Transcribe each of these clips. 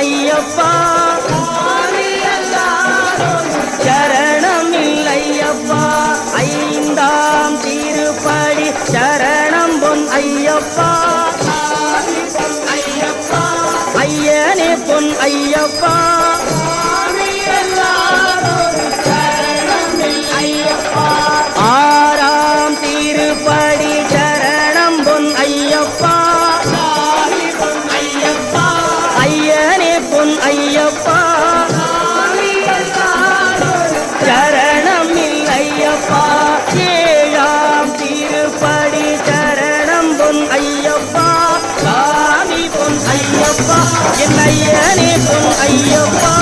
ஐயப்பா சரணமில்லையப்பா ஐந்தாம் திருப்படி சரணம் பொன் ஐயப்பா ஐயனே பொன் ஐயப்பா ஆறாம் திருப்படி சரணம் பொன் ஐயப்பா ஐயனே பொன் ஐயப்பா சரணமில்லையப்பா ஏழாம் திருப்படி சரணம் பொன் ஐயப்பா சாமி பொன் ஐயப்பா என் ஐயனே பொன் ஐயப்பா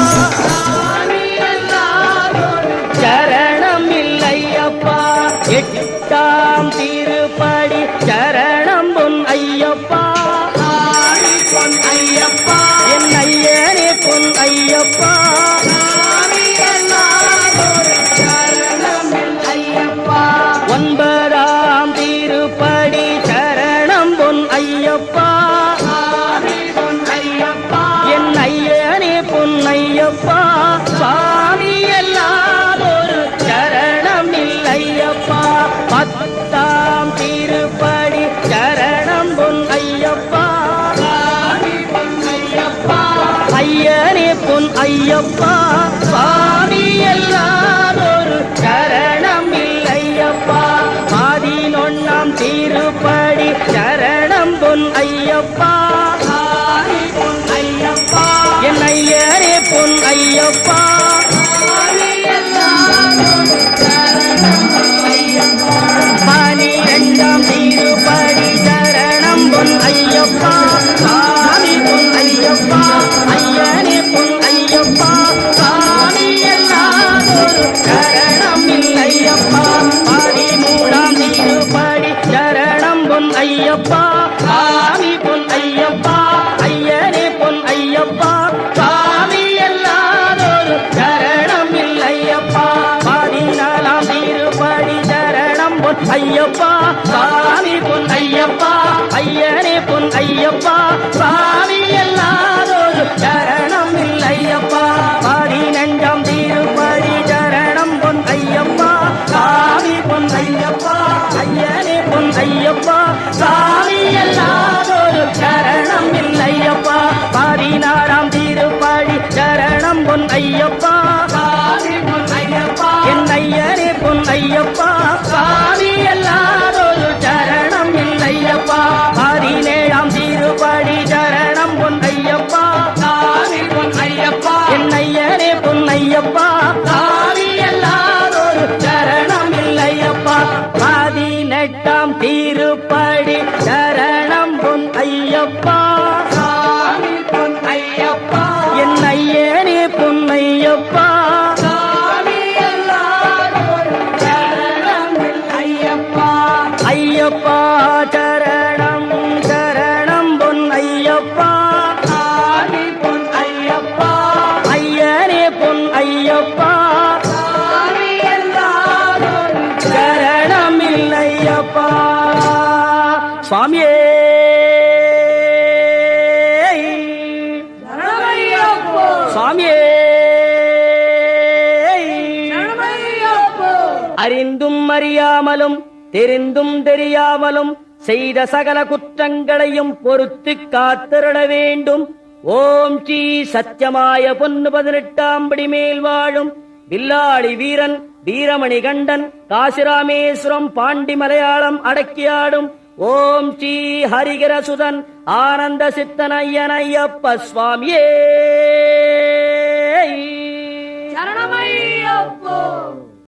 சரணமில்லையப்பா எட்டாம் திருப்படி சரணம் பொன் ஐயப்பா பொன் ஐயப்பா என் ஐயனே பொன் ஐயப்பா ஒன்பதாம் திருப்படி சரணம் பொன் ஐயப்பா என் ஐயனே பொன் ஐயப்பா சுவாமி எல்லாம் ஒரு சரணம் இல்லையப்பா பத்தாம் திருப்படி சரணம் பொன் ஐயப்பா ஐயனே பொன் ஐயப்பா சுவாமி எல்லாம் ஒரு சரணம் இல்லையப்பா பதினொன்னாம் திருப்படி சரணம் பொன் ஐயப்பா என் ஐயனே பொன் ஐயப்பா பனிரெண்டாம் திருப்படி சரணம் பொன் ஐயப்பா சாமி பொன் ஐயப்பா ஐயனே பொன் ஐயப்பா சாமி எல்லாம் ஒரு சரணம் இல்லையப்பா பதிமூணாம் திருப்படி சரணம் பொன் ஐயப்பா சாமி பொன் ஐயப்பா ஐயனே பொன் ஐயப்பா சாமி எல்லாம் ஒரு சரணம் இல்லையப்பா பதினாலாம் திருப்படி சரணம் பொன் ஐயப்பா சாமி பொன் ஐயப்பா ஐயனே பொன் ஐயப்பா சாமி எல்லாம் ஒரு சரணம் இல்லையப்பா பதினஞ்சாம் திருப்படி சரணம் பொன் ஐயப்பா சாமி பொன் ஐயப்பா ஐயனே பொன் ஐயப்பா சாமி எல்லாம் ஒரு சரணம் இல்லையப்பா பதினாறாம் திருப்படி சரணம் பொன் ஐயப்பா சாமி பொன் ஐயப்பா என் ஐயனே பொன் ஐயப்பா சாமி எல்லாம் ஒரு சரணம் இல்லையப்பா பதினேழாம் திருப்படி சரணம் பொன் ஐயப்பா சாமி பொன் ஐயப்பா என் ஐயனே பொன் ஐயப்பா சாமி எல்லாம் ஒரு சரணம் இல்லையப்பா பதினெட்டாம் திருப்படி சரணம் பொன் ஐயப்பா சாமி பொன் ஐயப்பா என் ஐயனே பொன் ஐயப்பா ஐயப்பா சரணம் சரணம் பொன் ஐயப்பா சாமி பொன் ஐயப்பா ஐயனே பொன் ஐயப்பா சரணம் இல்லையப்பா சுவாமியே சுவாமியே அறிந்தும் அறியாமலும் தெரிந்தும் தெரியாமலும் செய்த சகல குற்றங்களையும் பொறுத்து காத்திருட வேண்டும். ஓம் ஸ்ரீ சத்தியமாய பொன்னு 18ஆம் படி மேல் வாழும் வில்லாளி வீரன் வீரமணி கண்டன் காசிராமேஸ்வரம் பாண்டி மலையாளம் அடக்கியாடும் ஓம் ஸ்ரீ ஹரிகரசுதன் ஆனந்த சித்தன் ஐயன் ஐயப்ப சுவாமியே சரணமையப்போ.